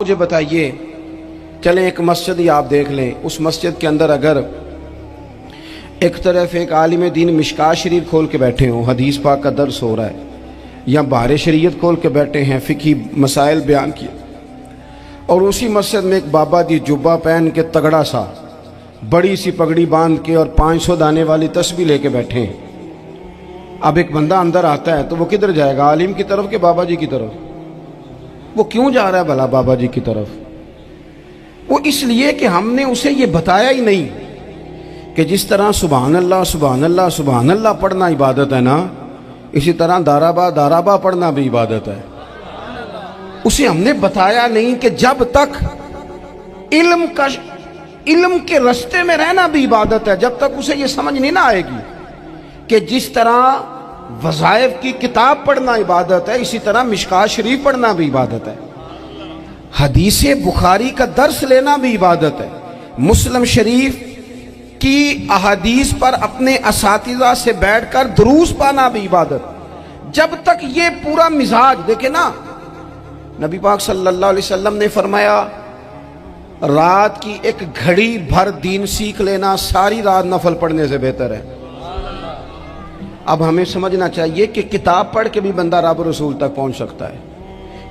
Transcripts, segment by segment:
مجھے بتائیے، چلیں ایک مسجد ہی آپ دیکھ لیں، اس مسجد کے اندر اگر ایک طرف ایک عالم دین مشکات شریف کھول کے بیٹھے ہوں، حدیث پاک کا درس ہو رہا ہے، یا بہار شریعت کھول کے بیٹھے ہیں، فقہی مسائل بیان کیے، اور اسی مسجد میں ایک بابا جی جبہ پہن کے تگڑا سا بڑی سی پگڑی باندھ کے اور 500 دانے والی تسبیح لے کے بیٹھے ہیں۔ اب ایک بندہ اندر آتا ہے تو وہ کدھر جائے گا؟ عالم کی طرف کہ بابا جی کی طرف؟ وہ کیوں جا رہا ہے بھلا بابا جی کی طرف؟ وہ اس لیے کہ ہم نے اسے یہ بتایا ہی نہیں کہ جس طرح سبحان اللہ سبحان اللہ سبحان اللہ پڑھنا عبادت ہے نا، اسی طرح دارابا پڑھنا بھی عبادت ہے۔ اسے ہم نے بتایا نہیں کہ جب تک علم کے رستے میں رہنا بھی عبادت ہے، جب تک اسے یہ سمجھ نہیں نہ آئے گی کہ جس طرح وظائف کی کتاب پڑھنا عبادت ہے، اسی طرح مشکات شریف پڑھنا بھی عبادت ہے، حدیث بخاری کا درس لینا بھی عبادت ہے، مسلم شریف کی احادیث پر اپنے اساتذہ سے بیٹھ کر دروس پانا بھی عبادت۔ جب تک یہ پورا مزاج دیکھیں نا، نبی پاک صلی اللہ علیہ وسلم نے فرمایا رات کی ایک گھڑی بھر دین سیکھ لینا ساری رات نفل پڑھنے سے بہتر ہے۔ اب ہمیں سمجھنا چاہیے کہ کتاب پڑھ کے بھی بندہ رب رسول تک پہنچ سکتا ہے،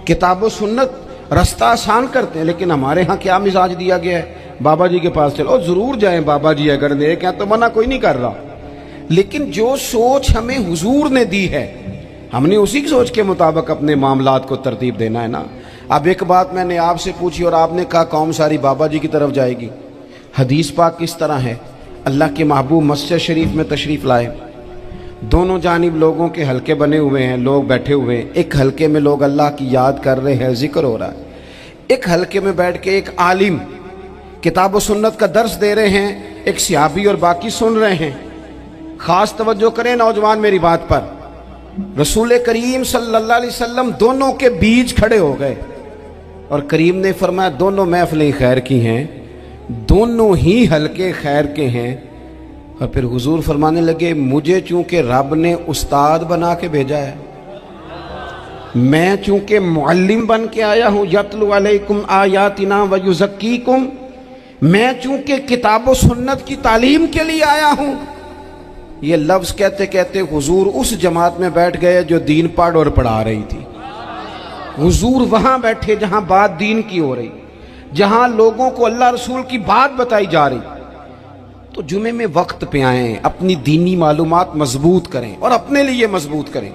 کتاب و سنت رستہ آسان کرتے ہیں، لیکن ہمارے ہاں کیا مزاج دیا گیا ہے؟ بابا جی کے پاس چلو، ضرور جائیں بابا جی اگر نیک ہیں تو منع کوئی نہیں کر رہا، لیکن جو سوچ ہمیں حضور نے دی ہے ہم نے اسی کی سوچ کے مطابق اپنے معاملات کو ترتیب دینا ہے نا۔ اب ایک بات میں نے آپ سے پوچھی اور آپ نے کہا قوم ساری بابا جی کی طرف جائے گی۔ حدیث پاک کس طرح ہے؟ اللہ کے محبوب مسجد شریف میں تشریف لائے، دونوں جانب لوگوں کے حلقے بنے ہوئے ہیں، لوگ بیٹھے ہوئے ہیں، ایک حلقے میں لوگ اللہ کی یاد کر رہے ہیں، ذکر ہو رہا ہے، ایک حلقے میں بیٹھ کے ایک عالم کتاب و سنت کا درس دے رہے ہیں، ایک صحابی اور باقی سن رہے ہیں۔ خاص توجہ کریں نوجوان میری بات پر، رسول کریم صلی اللہ علیہ وسلم دونوں کے بیچ کھڑے ہو گئے اور کریم نے فرمایا دونوں محفلیں خیر کی ہیں، دونوں ہی حلقے خیر کے ہیں۔ اور پھر حضور فرمانے لگے مجھے چونکہ رب نے استاد بنا کے بھیجا ہے، میں چونکہ معلم بن کے آیا ہوں، یتلو علیکم آیاتنا ویزکیکم، میں چونکہ کتاب و سنت کی تعلیم کے لیے آیا ہوں۔ یہ لفظ کہتے کہتے حضور اس جماعت میں بیٹھ گئے جو دین پڑھ اور پڑھا رہی تھی۔ حضور وہاں بیٹھے جہاں بات دین کی ہو رہی، جہاں لوگوں کو اللہ رسول کی بات بتائی جا رہی۔ تو جمعے میں وقت پہ آئیں، اپنی دینی معلومات مضبوط کریں اور اپنے لیے مضبوط کریں۔